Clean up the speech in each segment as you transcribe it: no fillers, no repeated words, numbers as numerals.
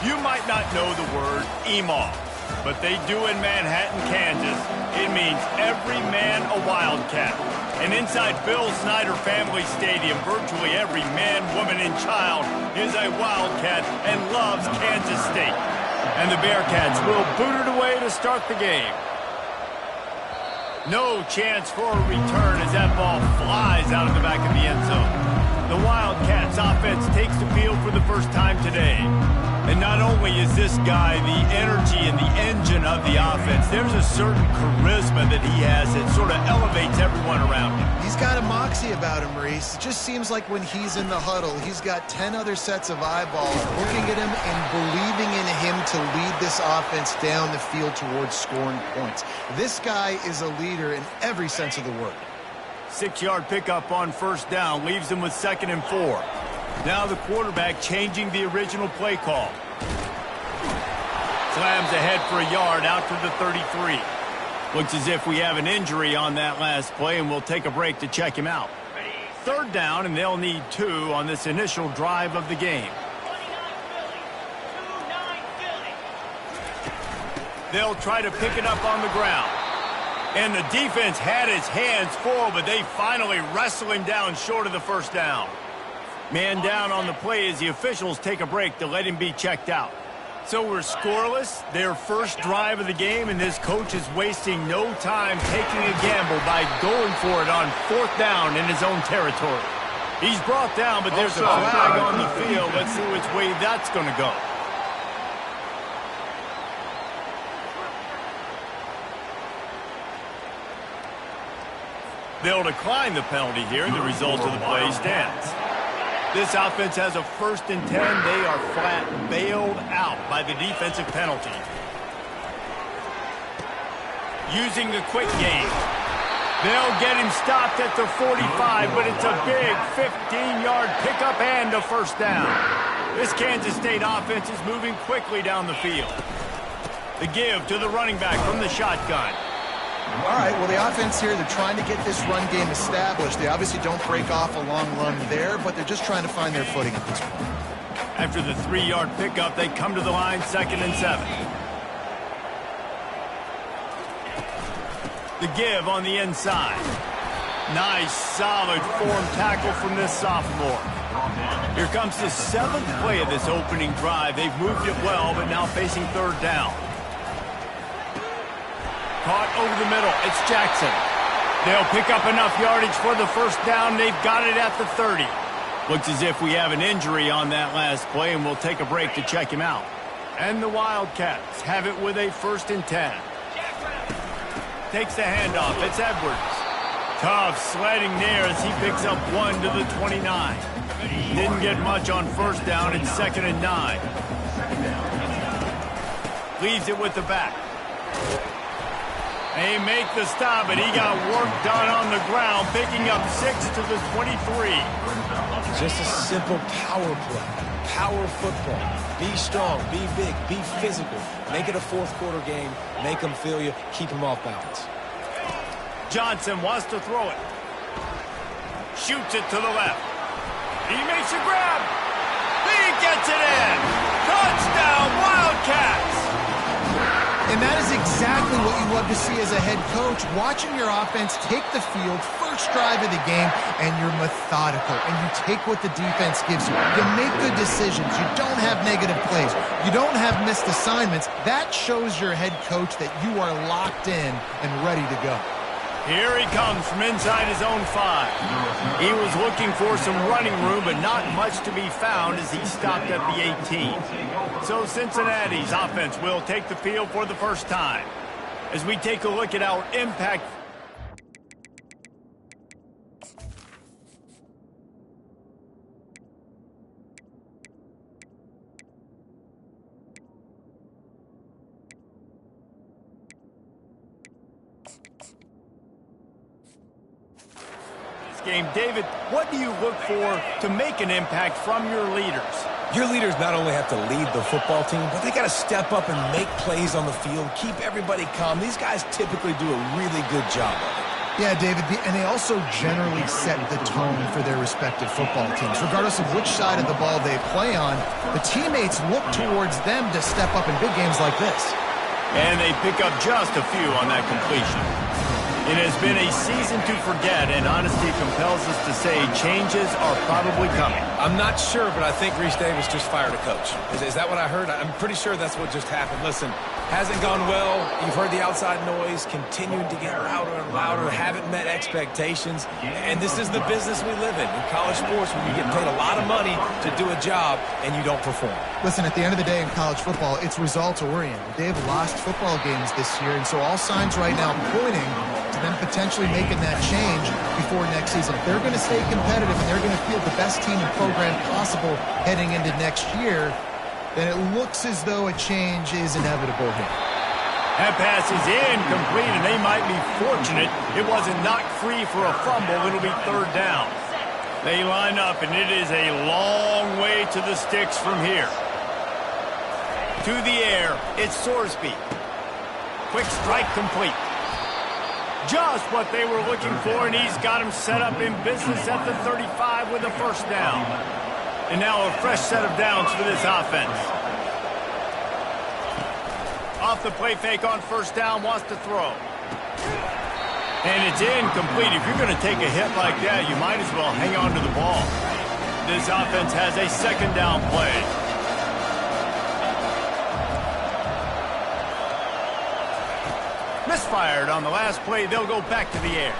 You might not know the word EMAW, but they do in Manhattan, Kansas. It means every man a Wildcat. And inside Bill Snyder Family Stadium, virtually every man, woman, and child is a Wildcat and loves Kansas State. And the Bearcats will boot it away to start the game. No chance for a return as that ball flies out of the back of the end zone. The Wildcats offense takes the field for the first time today. And not only is this guy the energy and the engine of the offense, there's a certain charisma that he has that sort of elevates everyone around him. He's got a moxie about him, Reese. It just seems like when he's in the huddle, he's got 10 other sets of eyeballs looking at him and believing in him to lead this offense down the field towards scoring points. This guy is a leader in every sense of the word. 6-yard pickup on first down leaves them with 2nd and 4. Now the quarterback changing the original play call. Slams ahead for a yard out to the 33. Looks as if we have an injury on that last play, and we'll take a break to check him out. 3rd down, and they'll need 2 on this initial drive of the game. They'll try to pick it up on the ground. And the defense had his hands full, but they finally wrestle him down short of the first down. Man down on the play as the officials take a break to let him be checked out. So we're scoreless, their first drive of the game, and this coach is wasting no time taking a gamble by going for it on 4th down in his own territory. He's brought down, but there's a flag on the field. Let's see which way that's going to go. They'll decline the penalty here. The result of the play stands. This offense has a 1st and 10. They are flat bailed out by the defensive penalty. Using the quick game. They'll get him stopped at the 45, but it's a big 15-yard pickup and a first down. This Kansas State offense is moving quickly down the field. The give to the running back from the shotgun. All right, well, the offense here, they're trying to get this run game established. They obviously don't break off a long run there, but they're just trying to find their footing at this point. After the 3-yard pickup, they come to the line, 2nd and 7. The give on the inside. Nice, solid form tackle from this sophomore. Here comes the 7th play of this opening drive. They've moved it well, but now facing 3rd down. Caught over the middle. It's Jackson. They'll pick up enough yardage for the first down. They've got it at the 30. Looks as if we have an injury on that last play, and we'll take a break to check him out. And the Wildcats have it with a 1st and 10. Takes the handoff. It's Edwards. Tough sledding there as he picks up 1 to the 29. Didn't get much on first down. It's 2nd and 9. Leaves it with the back. They make the stop, and he got work done on the ground, picking up 6 to the 23. Just a simple power play. Power football. Be strong, be big, be physical. Make it a 4th quarter game. Make them feel you. Keep them off balance. Johnson wants to throw it. Shoots it to the left. He makes a grab. He gets it in. Touchdown, Wildcats. And that is exactly what you love to see as a head coach, watching your offense take the field, first drive of the game, and you're methodical, and you take what the defense gives you. You make good decisions. You don't have negative plays. You don't have missed assignments. That shows your head coach that you are locked in and ready to go. Here he comes from inside his own 5. He was looking for some running room, but not much to be found as he stopped at the 18. So Cincinnati's offense will take the field for the first time. As we take a look at our impact. Game. David, what do you look for to make an impact from your leaders? Your leaders not only have to lead the football team, but they got to step up and make plays on the field, keep everybody calm. These guys typically do a really good job of it. Yeah, David, and they also generally set the tone for their respective football teams. Regardless of which side of the ball they play on, the teammates look towards them to step up in big games like this. And they pick up just a few on that completion. It has been a season to forget, and honesty compels us to say changes are probably coming. I'm not sure, but I think Reese Davis just fired a coach. Is that what I heard? I'm pretty sure that's what just happened. Listen, hasn't gone well. You've heard the outside noise, continuing to get louder and louder, haven't met expectations. And this is the business we live in college sports, when you get paid a lot of money to do a job and you don't perform. Listen, at the end of the day in college football, it's results-oriented. They have lost football games this year, and so all signs right now pointing to them potentially making that change before next season. If they're going to stay competitive and they're going to field the best team and program possible heading into next year, then it looks as though a change is inevitable here. That pass is incomplete, and they might be fortunate it wasn't knocked free for a fumble. It'll be third down. They line up, and it is a long way to the sticks from here. To the air, it's Sorsby. Quick strike complete. Just what they were looking for, and he's got him set up in business at the 35 with a first down. And now a fresh set of downs for this offense. Off the play fake on first down, wants to throw. And it's incomplete. If you're going to take a hit like that, you might as well hang on to the ball. This offense has a second down play. Misfired on the last play. They'll go back to the air.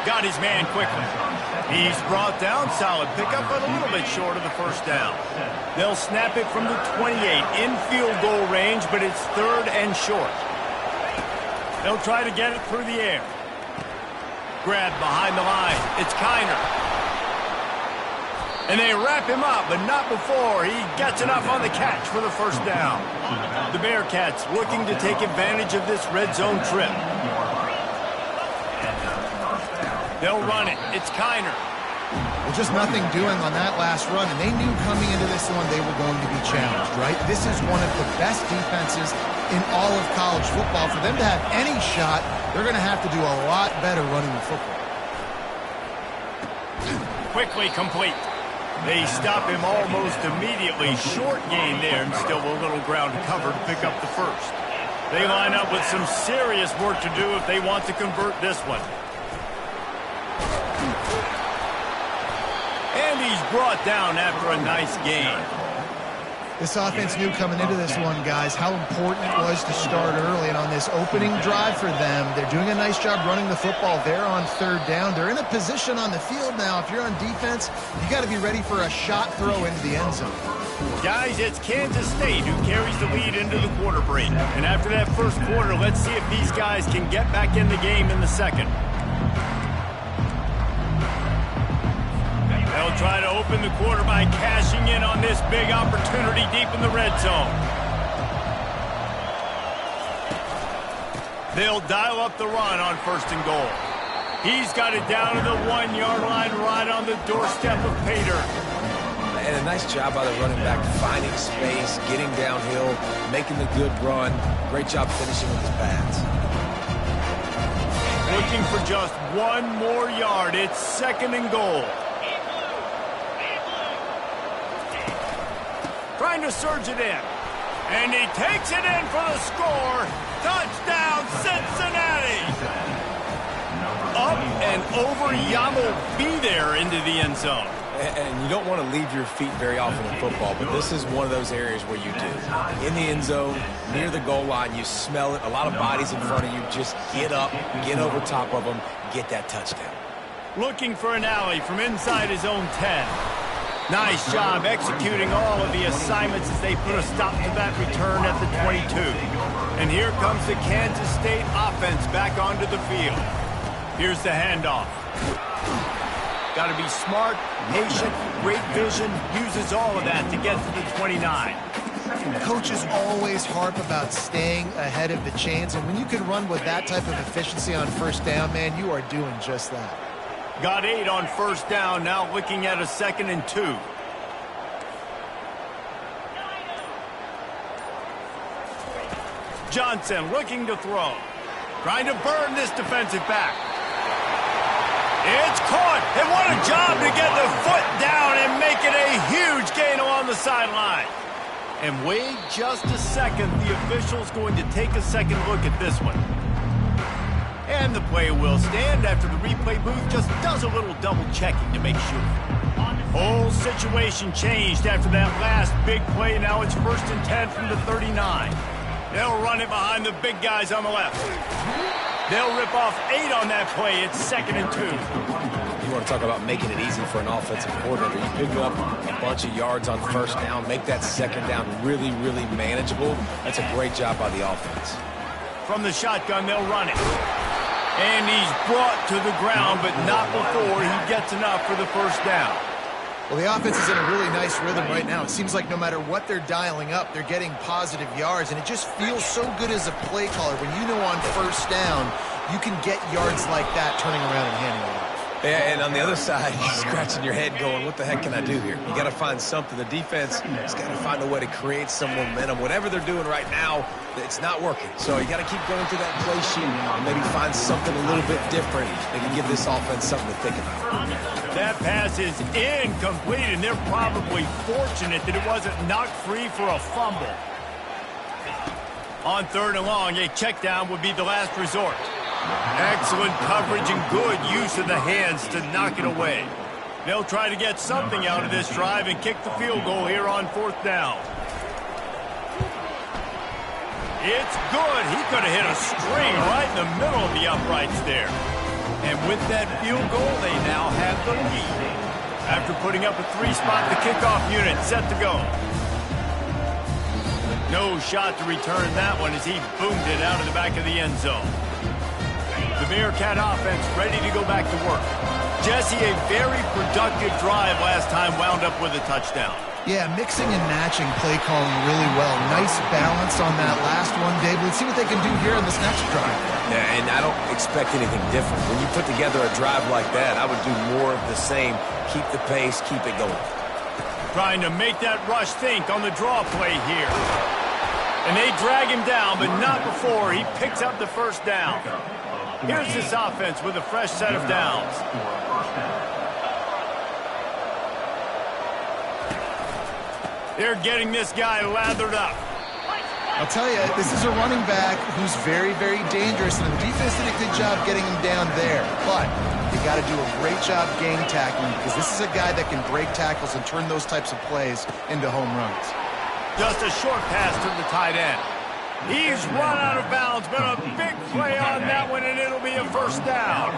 Got his man quickly. He's brought down. Solid pickup, but a little bit short of the first down. They'll snap it from the 28 in field goal range, but it's third and short. They'll try to get it through the air. Grab behind the line. It's Kiner. And they wrap him up, but not before he gets enough on the catch for the first down. The Bearcats looking to take advantage of this red zone trip. They'll run it. It's Kiner. Well, just nothing doing on that last run, and they knew coming into this one they were going to be challenged, right? This is one of the best defenses in all of college football. For them to have any shot, they're going to have to do a lot better running the football. Quickly complete. They stop him almost immediately. Short gain there, and still a little ground covered to pick up the first. They line up with some serious work to do if they want to convert this one. And he's brought down after a nice gain. This offense knew coming into this one, guys, how important it was to start early. And on this opening drive for them, they're doing a nice job running the football. They're on third down. They're in a position on the field now. If you're on defense, you got to be ready for a shot throw into the end zone. Guys, it's Kansas State who carries the lead into the quarter break. And after that first quarter, let's see if these guys can get back in the game in the second. They'll try to open the quarter by cashing in on this big opportunity deep in the red zone. They'll dial up the run on first and goal. He's got it down to the 1-yard line right on the doorstep of Pater. And a nice job by the running back, finding space, getting downhill, making the good run. Great job finishing with his pads. Looking for just one more yard. It's second and goal. Trying to surge it in. And he takes it in for the score. Touchdown, Cincinnati. Up and over. Yamo be there into the end zone. And you don't want to leave your feet very often in football, but this is one of those areas where you do. In the end zone, near the goal line, you smell it. A lot of bodies in front of you. Just get up, get over top of them, get that touchdown. Looking for an alley from inside his own 10. Nice job executing all of the assignments as they put a stop to that return at the 22. And here comes the Kansas State offense back onto the field. Here's the handoff. Got to be smart, patient, great vision, uses all of that to get to the 29. Coaches always harp about staying ahead of the chains, and when you can run with that type of efficiency on first down, man, you are doing just that. Got 8 on first down, now looking at a 2nd and 2. Johnson looking to throw. Trying to burn this defensive back. It's caught, and what a job to get the foot down and make it a huge gain along the sideline. And wait just a second, the official's going to take a second look at this one. And the play will stand after the replay booth just does a little double checking to make sure. Whole situation changed after that last big play. Now it's 1st and 10 from the 39. They'll run it behind the big guys on the left. They'll rip off 8 on that play. It's 2nd and 2. You want to talk about making it easy for an offensive coordinator. You pick up a bunch of yards on 1st down, make that 2nd down really, really manageable. That's a great job by the offense. From the shotgun, they'll run it. And he's brought to the ground, but not before he gets enough for the 1st down. Well, the offense is in a really nice rhythm right now. It seems like no matter what they're dialing up, they're getting positive yards, and it just feels so good as a play caller when you know on 1st down you can get yards like that turning around and handing it off. Yeah, and on the other side, you're scratching your head going, what the heck can I do here? You got to find something. The defense has got to find a way to create some momentum. Whatever they're doing right now, it's not working. So you got to keep going through that play sheet and maybe find something a little bit different that can give this offense something to think about. That pass is incomplete, and they're probably fortunate that it wasn't knocked free for a fumble. On 3rd and long, a check down would be the last resort. Excellent coverage and good use of the hands to knock it away. They'll try to get something out of this drive and kick the field goal here on 4th down. It's good. He could have hit a string right in the middle of the uprights there. And with that field goal, they now have the lead. After putting up a 3-spot, the kickoff unit set to go. No shot to return that one as he boomed it out of the back of the end zone. The Bearcat offense ready to go back to work. Jesse, a very productive drive last time wound up with a touchdown. Yeah, mixing and matching play calling really well. Nice balance on that last one, Dave. Let's see what they can do here in this next drive. Yeah, and I don't expect anything different. When you put together a drive like that, I would do more of the same. Keep the pace, keep it going. Trying to make that rush think on the draw play here. And they drag him down, but not before he picks up the 1st down. Here's this offense with a fresh set of downs. They're getting this guy lathered up. I'll tell you, this is a running back who's very, very dangerous, and the defense did a good job getting him down there. But you got to do a great job game tackling because this is a guy that can break tackles and turn those types of plays into home runs. Just a short pass to the tight end. He's run out of bounds, but a big play on that one, and it'll be a 1st down.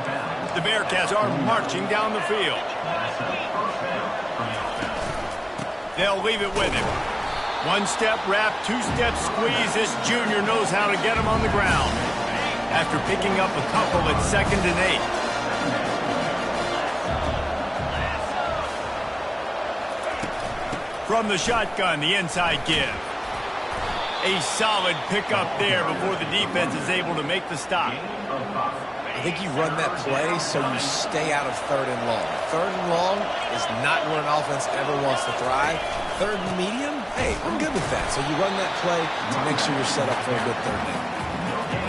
The Bearcats are marching down the field. They'll leave it with him. 1-step wrap, 2-step squeeze. This junior knows how to get him on the ground. After picking up a couple, it's 2nd and 8. From the shotgun, the inside give. A solid pickup there before the defense is able to make the stop. I think you run that play so you stay out of 3rd and long. 3rd and long is not where an offense ever wants to thrive. 3rd and medium, hey, I'm good with that. So you run that play to make sure you're set up for a good 3rd down.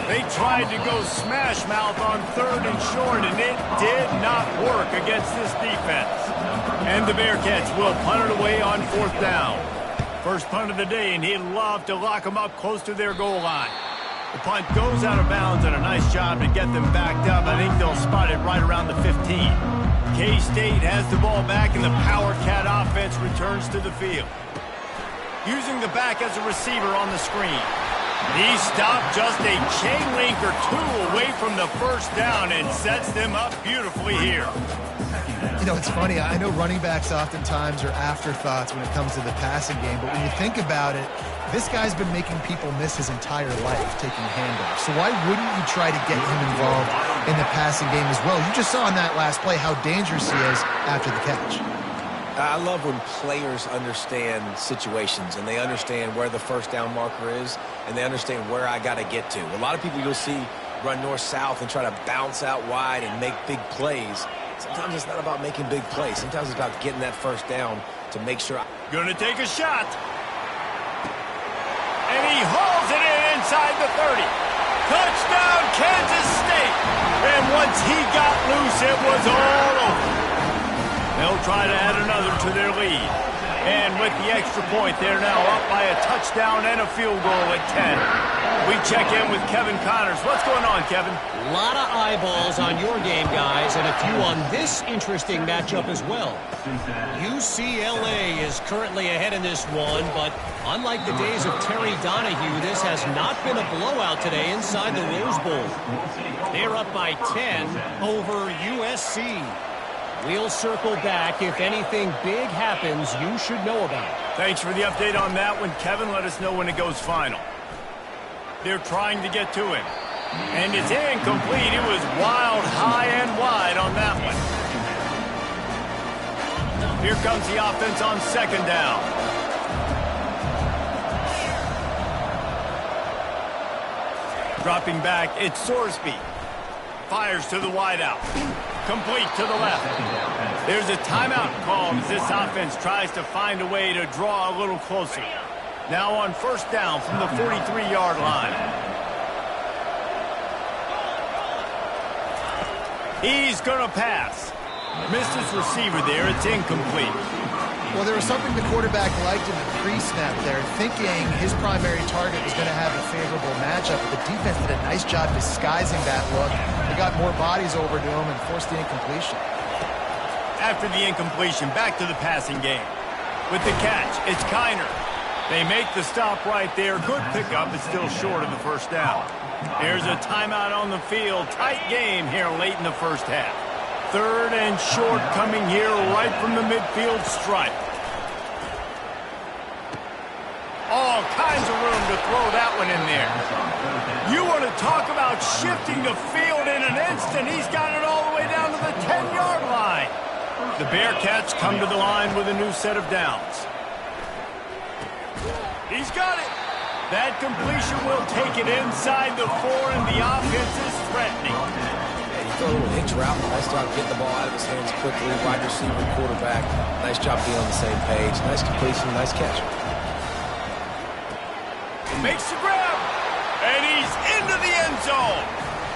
They tried to go smash mouth on 3rd and short, and it did not work against this defense. And the Bearcats will punt it away on 4th down. First punt of the day, and he'd love to lock them up close to their goal line. The punt goes out of bounds, and a nice job to get them backed up. I think they'll spot it right around the 15. K-State has the ball back, and the Power Cat offense returns to the field. Using the back as a receiver on the screen. He stopped just a chain link or 2 away from the 1st down and sets them up beautifully here. You know, it's funny. I know running backs oftentimes are afterthoughts when it comes to the passing game, but when you think about it, this guy's been making people miss his entire life taking handoffs. So why wouldn't you try to get him involved in the passing game as well? You just saw in that last play how dangerous he is after the catch. I love when players understand situations and they understand where the 1st down marker is and they understand where I got to get to. A lot of people you'll see run north-south and try to bounce out wide and make big plays. Sometimes it's not about making big plays. Sometimes it's about getting that 1st down to make sure. Gonna take a shot. And he hauls it in inside the 30. Touchdown, Kansas State. And once he got loose, it was all over. They'll try to add another to their lead. And with the extra point, they're now up by a touchdown and a field goal at 10. We check in with Kevin Connors. What's going on, Kevin? A lot of eyeballs on your game, guys, and a few on this interesting matchup as well. UCLA is currently ahead in this one, but unlike the days of Terry Donahue, this has not been a blowout today inside the Rose Bowl. They're up by 10 over USC. We'll circle back. If anything big happens, you should know about it. Thanks for the update on that one, Kevin. Let us know when it goes final. They're trying to get to him. And it's incomplete. It was wild, high, and wide on that one. Here comes the offense on second down. Dropping back, it's Sorsby. Fires to the wideout. Complete to the left. There's a timeout called as this offense tries to find a way to draw a little closer. Now on first down from the 43-yard line. He's going to pass. Missed his receiver there. It's incomplete. Well, there was something the quarterback liked in the pre-snap there, thinking his primary target was going to have a favorable matchup. But the defense did a nice job disguising that look. They got more bodies over to him and forced the incompletion. After the incompletion, back to the passing game. With the catch, it's Kiner. They make the stop right there. Good pickup, but still short of the first down. There's a timeout on the field. Tight game here late in the first half. Third and short coming here right from the midfield stripe. All kinds of room to throw that one in there. You want to talk about shifting the field in an instant. He's got it all the way down to the 10-yard line. The Bearcats come to the line with a new set of downs. He's got it. That completion will take it inside the 4, and the offense is threatening. Throw a little hitch route. Nice job getting the ball out of his hands quickly. Wide receiver, quarterback. Nice job being on the same page. Nice completion, nice catch. Makes the grab, and he's into the end zone.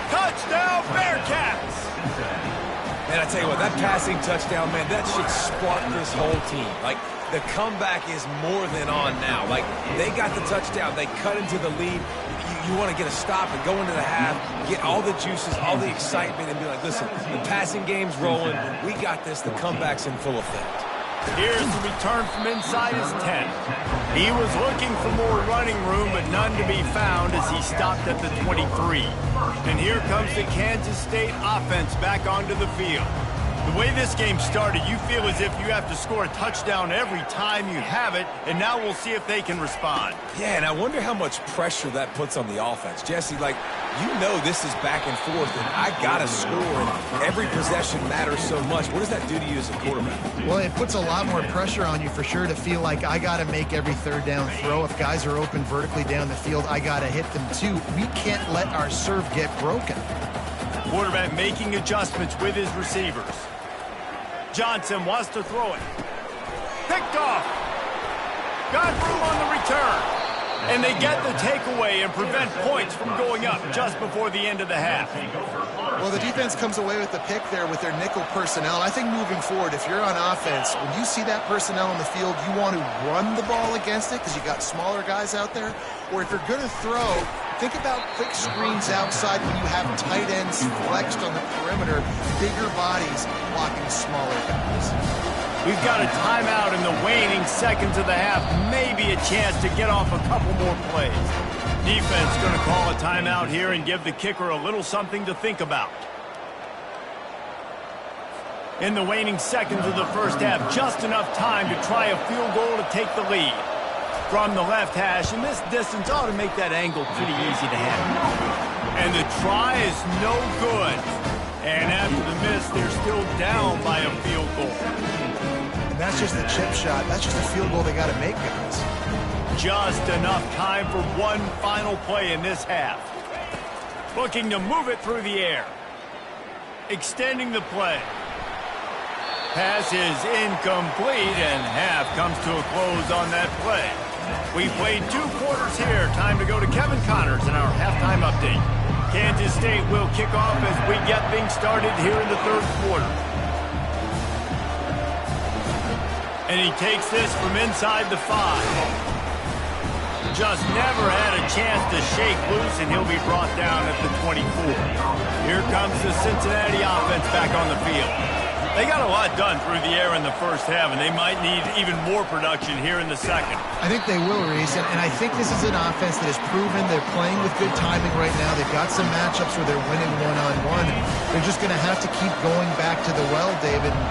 Touchdown, Bearcats. Man, I tell you what, that passing touchdown, man, that should spark this whole team. Like, the comeback is more than on now. Like, they got the touchdown. They cut into the lead. You want to get a stop and go into the half, get all the juices, all the excitement, and be like, listen, the passing game's rolling. We got this. The comeback's in full effect. Here's the return from inside his 10. He was looking for more running room, but none to be found as he stopped at the 23. And here comes the Kansas State offense back onto the field. The way this game started, you feel as if you have to score a touchdown every time you have it, and now we'll see if they can respond. Yeah, and I wonder how much pressure that puts on the offense. Jesse, like, you know this is back and forth, and I got to score, and every possession matters so much. What does that do to you as a quarterback? Well, it puts a lot more pressure on you for sure to feel like I got to make every third down throw. If guys are open vertically down the field, I got to hit them too. We can't let our serve get broken. Quarterback making adjustments with his receivers. Johnson wants to throw it. Picked off. Got room on the return. And they get the takeaway and prevent points from going up just before the end of the half. Well, the defense comes away with the pick there with their nickel personnel. I think moving forward, if you're on offense, when you see that personnel in the field, you want to run the ball against it because you got smaller guys out there. Or if you're going to throw, think about quick screens outside when you have tight ends flexed on the perimeter, bigger bodies blocking smaller guys. We've got a timeout in the waning seconds of the half. Maybe a chance to get off a couple more plays. Defense going to call a timeout here and give the kicker a little something to think about. In the waning seconds of the first half, just enough time to try a field goal to take the lead. From the left hash, and this distance ought to make that angle pretty easy to handle. And the try is no good. And after the miss, they're still down by a field goal. And that's just the chip shot. That's just a field goal they got to make, guys. Just enough time for one final play in this half. Looking to move it through the air. Extending the play. Pass is incomplete, and half comes to a close on that play. We played 2 quarters here. Time to go to Kevin Connors in our halftime update. Kansas State will kick off as we get things started here in the third quarter. And he takes this from inside the 5. Just never had a chance to shake loose, and he'll be brought down at the 24. Here comes the Cincinnati offense back on the field. They got a lot done through the air in the first half, and they might need even more production here in the second. I think they will, Reese, and I think this is an offense that has proven they're playing with good timing right now. They've got some matchups where they're winning one-on-one. They're just going to have to keep going back to the well, David, and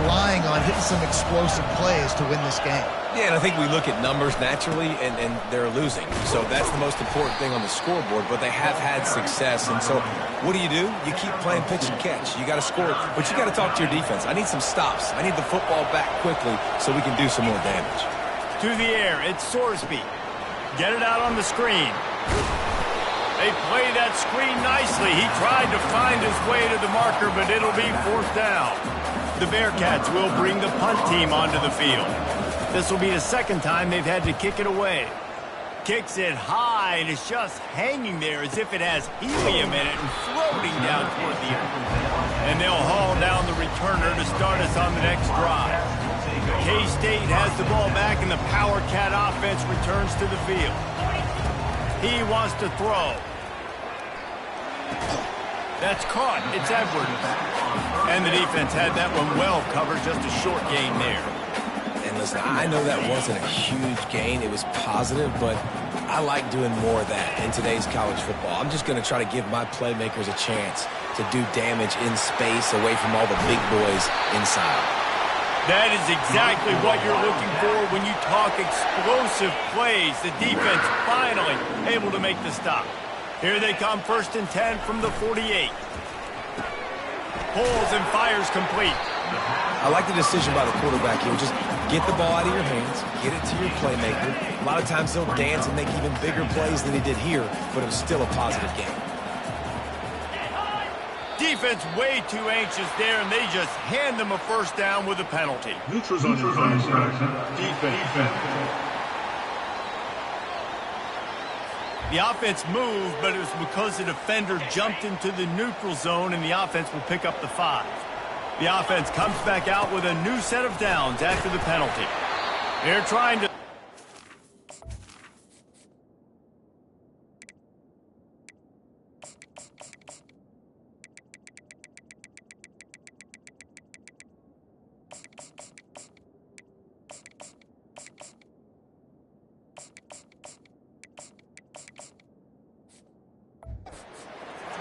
relying on hitting some explosive plays to win this game. Yeah, and I think we look at numbers naturally, and they're losing. So that's the most important thing on the scoreboard, but they have had success. And so what do? You keep playing pitch and catch. You got to score, but you got to talk to your defense. I need some stops. I need the football back quickly so we can do some more damage. To the air, it's Sorsby. Get it out on the screen. They play that screen nicely. He tried to find his way to the marker, but it'll be fourth down. The Bearcats will bring the punt team onto the field. This will be the second time they've had to kick it away. Kicks it high, and it's just hanging there as if it has helium in it and floating down toward the end. And they'll haul down the returner to start us on the next drive. K-State has the ball back, and the Power Cat offense returns to the field. He wants to throw. That's caught. It's Edwards. And the defense had that one well covered, just a short gain there. And listen, I know that wasn't a huge gain. It was positive, but I like doing more of that in today's college football. I'm just going to try to give my playmakers a chance to do damage in space away from all the big boys inside. That is exactly what you're looking for when you talk explosive plays. The defense finally able to make the stop. Here they come, 1st and 10 from the 48. Pulls and fires complete. I like the decision by the quarterback here. Just get the ball out of your hands, get it to your playmaker. A lot of times they'll dance and make even bigger plays than he did here, but it was still a positive game. Defense way too anxious there, and they just hand them a first down with a penalty. Neutrals on your defense. The offense moved, but it was because the defender jumped into the neutral zone, and the offense will pick up the 5. The offense comes back out with a new set of downs after the penalty. They're trying to...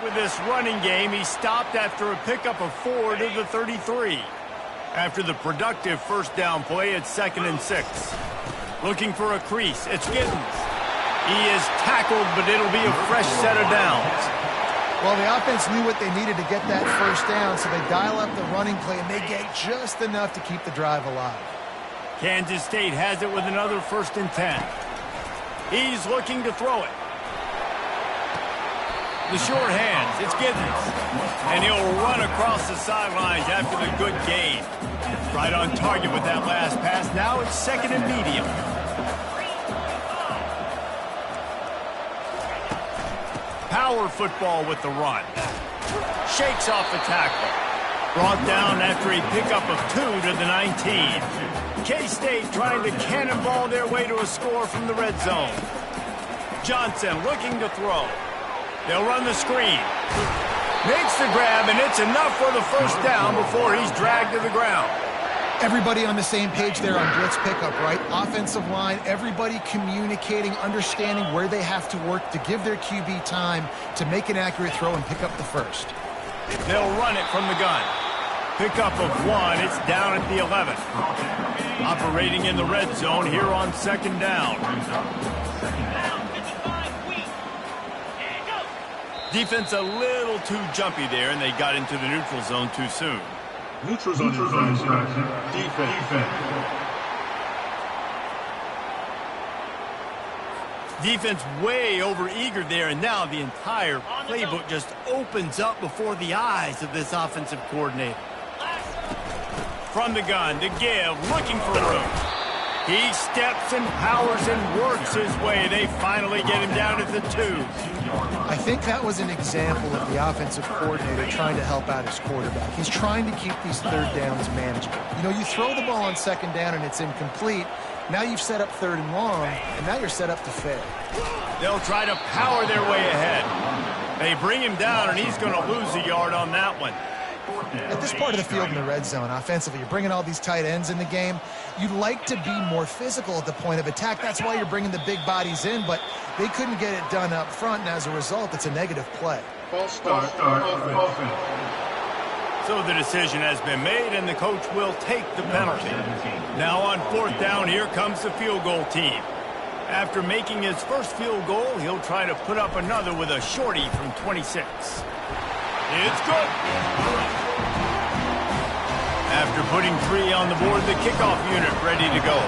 With this running game, he stopped after a pickup of 4 to the 33. After the productive first down play, it's 2nd and 6. Looking for a crease, it's Giddens. He is tackled, but it'll be a fresh set of downs. Well, the offense knew what they needed to get that first down, so they dial up the running play, and they get just enough to keep the drive alive. Kansas State has it with another 1st and 10. He's looking to throw it. The short hands, it's Giddens. And he'll run across the sidelines after the good gain. Right on target with that last pass. Now it's 2nd and medium. Power football with the run. Shakes off the tackle. Brought down after a pickup of 2 to the 19. K-State trying to cannonball their way to a score from the red zone. Johnson looking to throw. They'll run the screen. Makes the grab, and it's enough for the first down before he's dragged to the ground. Everybody on the same page there on blitz pickup, right? Offensive line, everybody communicating, understanding where they have to work to give their QB time to make an accurate throw and pick up the first. They'll run it from the gun. Pickup of 1. It's down at the 11. Operating in the red zone here on 2nd down. Defense a little too jumpy there, and they got into the neutral zone too soon. Neutrals on your defense. Defense way over eager there, and now the entire playbook just opens up before the eyes of this offensive coordinator. From the gun to give, looking for room. He steps and powers and works his way. They finally get him down at the 2. I think that was an example of the offensive coordinator trying to help out his quarterback. He's trying to keep these third downs manageable. You know, you throw the ball on second down and it's incomplete. Now you've set up third and long, and now you're set up to fail. They'll try to power their way ahead. They bring him down, and he's going to lose a yard on that one. At this part of the field in the red zone, offensively, you're bringing all these tight ends in the game. You'd like to be more physical at the point of attack. That's why you're bringing the big bodies in, but they couldn't get it done up front, and as a result, it's a negative play. False start offense. So the decision has been made, and the coach will take the penalty. Now on fourth down, here comes the field goal team. After making his first field goal, he'll try to put up another with a shorty from 26. It's good. After putting 3 on the board, the kickoff unit ready to go.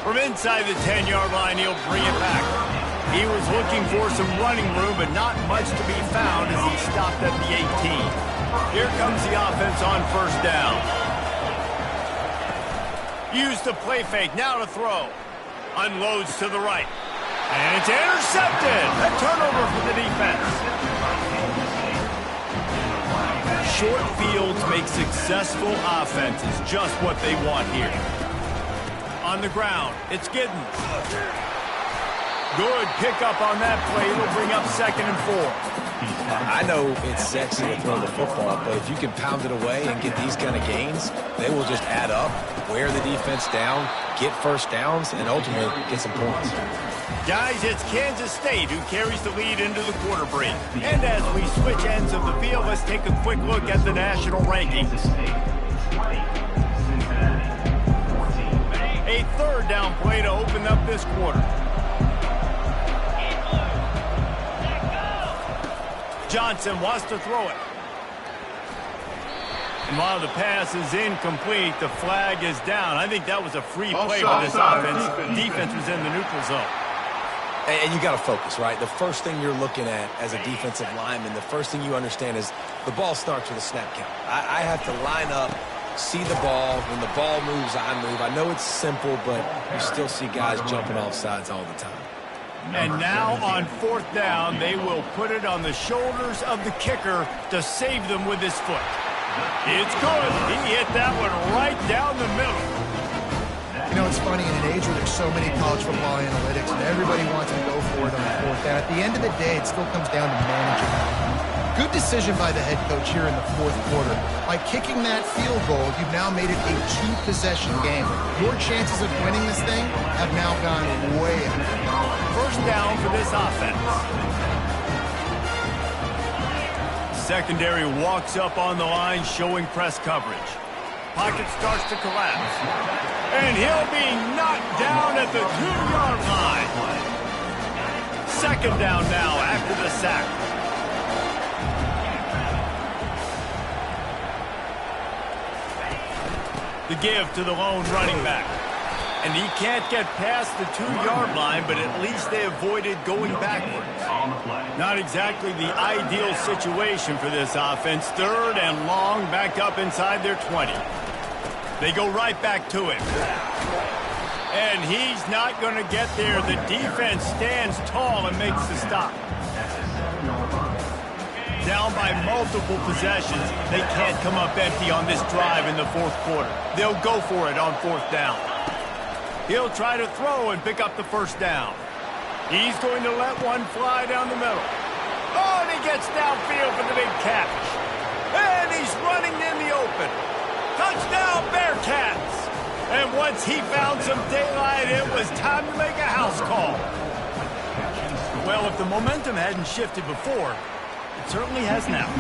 From inside the 10-yard line, he'll bring it back. He was looking for some running room, but not much to be found as he stopped at the 18. Here comes the offense on first down. Use the play fake, now to throw. Unloads to the right. And it's intercepted. A turnover for the defense. Short fields make successful offenses just what they want here. On the ground, it's Giddens. Good pickup on that play. It'll bring up 2nd and 4. I know it's sexy to throw the football, but if you can pound it away and get these kind of gains, they will just add up, wear the defense down, get first downs, and ultimately get some points. Guys, it's Kansas State who carries the lead into the quarter break. And as we switch ends of the field, let's take a quick look at the national rankings. A third down play to open up this quarter. Johnson wants to throw it. And while the pass is incomplete, the flag is down. I think that was a free play for this offense. Defense was in the neutral zone. And you got to focus, right? The first thing you're looking at as a defensive lineman, the first thing you understand is the ball starts with a snap count. I have to line up, see the ball. When the ball moves, I move. I know it's simple, but you still see guys jumping off sides all the time. And now on fourth down, they will put it on the shoulders of the kicker to save them with his foot. It's good. He hit that one right down the middle. You know, it's funny, in an age where there's so many college football analytics and everybody wants to go for it on fourth down, at the end of the day, it still comes down to managing. Good decision by the head coach here in the fourth quarter. By kicking that field goal, you've now made it a 2-possession game. Your chances of winning this thing have now gone way up. First down for this offense. Secondary walks up on the line, showing press coverage. Pocket starts to collapse. And he'll be knocked down at the 2-yard line. Second down now after the sack. The give to the lone running back. And he can't get past the 2-yard line, but at least they avoided going backwards. Not exactly the ideal situation for this offense. Third and long, back up inside their 20. They go right back to him. And he's not going to get there. The defense stands tall and makes the stop. Down by multiple possessions, they can't come up empty on this drive in the fourth quarter. They'll go for it on fourth down. He'll try to throw and pick up the first down. He's going to let one fly down the middle. Oh, and he gets downfield for the big catch. And he's running in the open. Touchdown, Bearcats! And once he found some daylight, it was time to make a house call. Well, if the momentum hadn't shifted before, it certainly has now.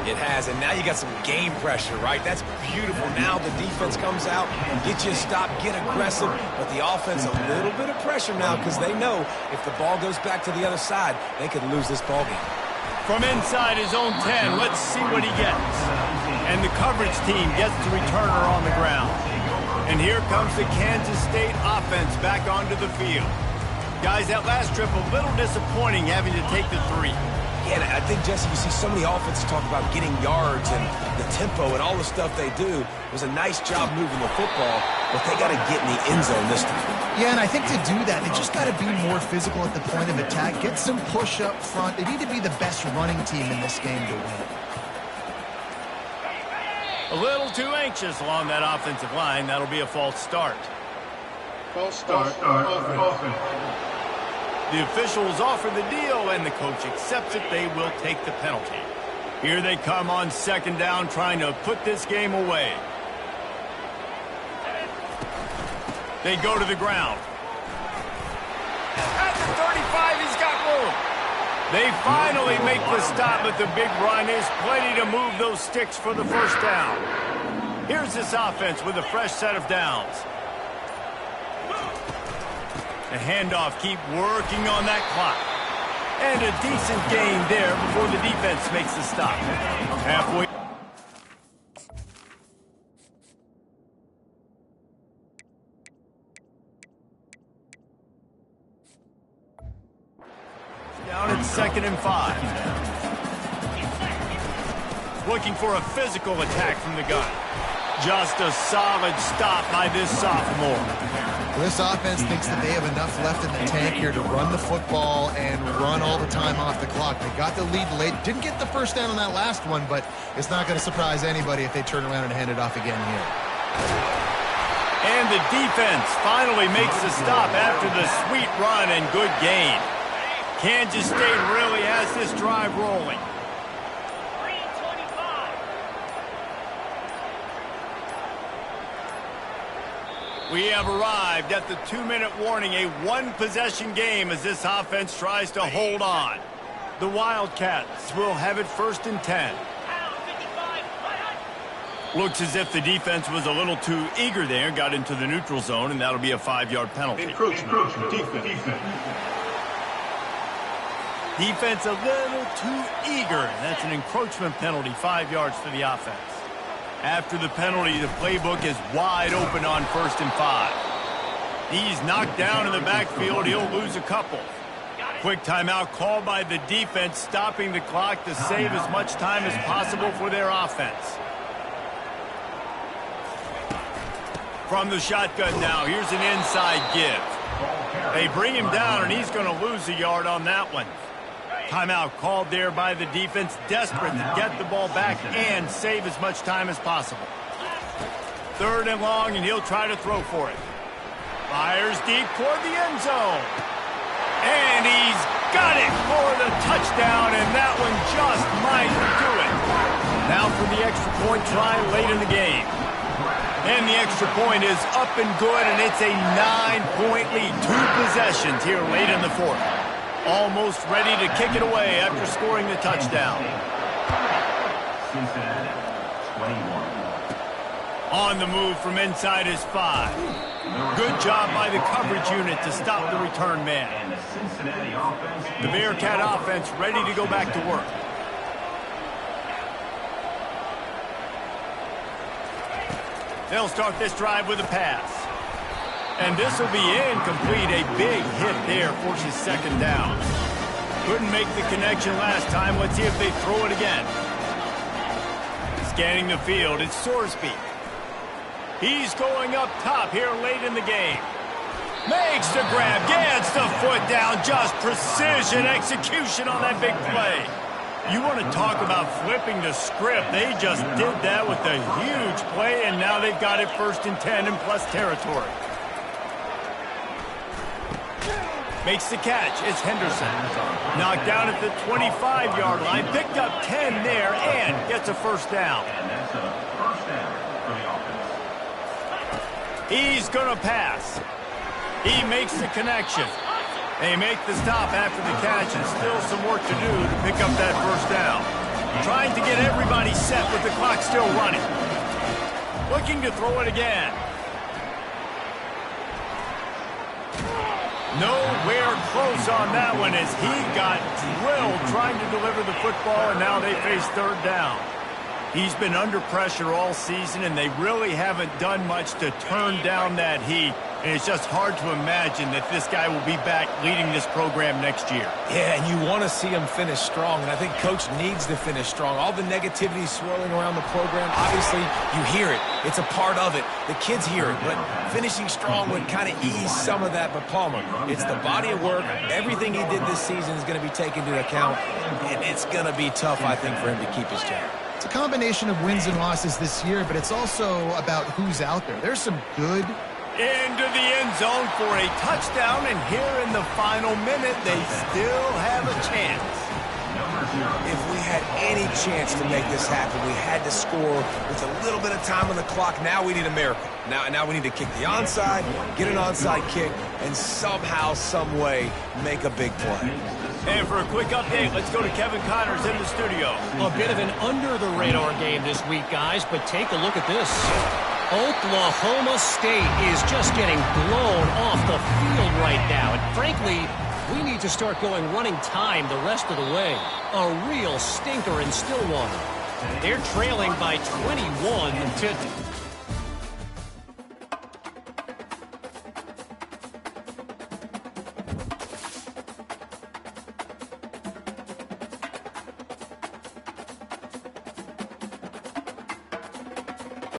It has, and now you got some game pressure, right? That's beautiful. Now the defense comes out, get you a stop, get aggressive, but the offense a little bit of pressure now because they know if the ball goes back to the other side, they could lose this ball game. From inside his own 10, let's see what he gets. And the coverage team gets the returner on the ground. And here comes the Kansas State offense back onto the field. Guys, that last trip a little disappointing having to take the 3. Yeah, I think, Jesse, you see so many offenses talk about getting yards and the tempo and all the stuff they do. It was a nice job moving the football, but they got to get in the end zone this time. Yeah, and I think to do that, they just got to be more physical at the point of attack, get some push up front. They need to be the best running team in this game to win. A little too anxious along that offensive line. That'll be a false start. False start. Offense. The officials offer the deal, and the coach accepts it. They will take the penalty. Here they come on second down, trying to put this game away. They go to the ground. At the 35, he's got room. They finally make the stop, but the big run is plenty to move those sticks for the first down. Here's this offense with a fresh set of downs. The handoff, keep working on that clock. And a decent gain there before the defense makes the stop. Halfway. Down at 2nd and 5. Looking for a physical attack from the gun. Just a solid stop by this sophomore. This offense thinks that they have enough left in the tank here to run the football and run all the time off the clock. They got the lead late. Didn't get the first down on that last one, but it's not going to surprise anybody if they turn around and hand it off again here. And the defense finally makes the stop after the sweet run and good gain. Kansas State really has this drive rolling. We have arrived at the 2-minute warning, a one-possession game as this offense tries to hold on. The Wildcats will have it 1st and 10. Looks as if the defense was a little too eager there, got into the neutral zone, and that'll be a 5-yard penalty. Encroachment. Defense. Defense a little too eager. That's an encroachment penalty, 5 yards for the offense. After the penalty, the playbook is wide open on 1st and 5. He's knocked down in the backfield. He'll lose a couple. Quick timeout called by the defense, stopping the clock to save as much time as possible for their offense. From the shotgun now, here's an inside give. They bring him down, and he's going to lose a yard on that one. Timeout called there by the defense, desperate to get the ball back and save as much time as possible. 3rd and long, and he'll try to throw for it. Fires deep toward the end zone. And he's got it for the touchdown, and that one just might do it. Now for the extra point try late in the game. And the extra point is up and good, and it's a 9-point lead. 2 possessions here late in the 4th. Almost ready to kick it away after scoring the touchdown. Cincinnati, 21. On the move from inside his 5. Good job by the coverage unit to stop the return man. And the Cincinnati offense. The Bearcat offense ready to go back to work. They'll start this drive with a pass. And this will be incomplete. A big hit there forces 2nd down. Couldn't make the connection last time. Let's see if they throw it again. Scanning the field, it's Sorsby. He's going up top here late in the game. Makes the grab, gets the foot down. Just precision execution on that big play. You want to talk about flipping the script. They just did that with a huge play, and now they've got it 1st and 10 in plus territory. Makes the catch. It's Henderson. Knocked down at the 25-yard line. Picked up 10 there and gets a 1st down. And that's a 1st down for the offense. He's going to pass. He makes the connection. They make the stop after the catch, and still some work to do to pick up that 1st down. Trying to get everybody set with the clock still running. Looking to throw it again. Nowhere close on that one as he got drilled trying to deliver the football, and now they face 3rd down. He's been under pressure all season, and they really haven't done much to turn down that heat. And it's just hard to imagine that this guy will be back leading this program next year. Yeah, and you want to see him finish strong, and I think Coach needs to finish strong. All the negativity swirling around the program, obviously, you hear it. It's a part of it. The kids hear it, but finishing strong would kind of ease some of that. But Palmer, it's the body of work. Everything he did this season is going to be taken into account, and it's going to be tough, I think, for him to keep his job. It's a combination of wins and losses this year, but it's also about who's out there. There's some good... Into the end zone for a touchdown, and here in the final minute, they still have a chance. If we had any chance to make this happen, we had to score with a little bit of time on the clock. Now we need a miracle. Now we need to kick the onside, get an onside kick, and somehow, some way, make a big play. And for a quick update, let's go to Kevin Connors in the studio. A bit of an under-the-radar game this week, guys, but take a look at this. Oklahoma State is just getting blown off the field right now. And frankly, we need to start going running time the rest of the way. A real stinker in Stillwater. They're trailing by 21 to...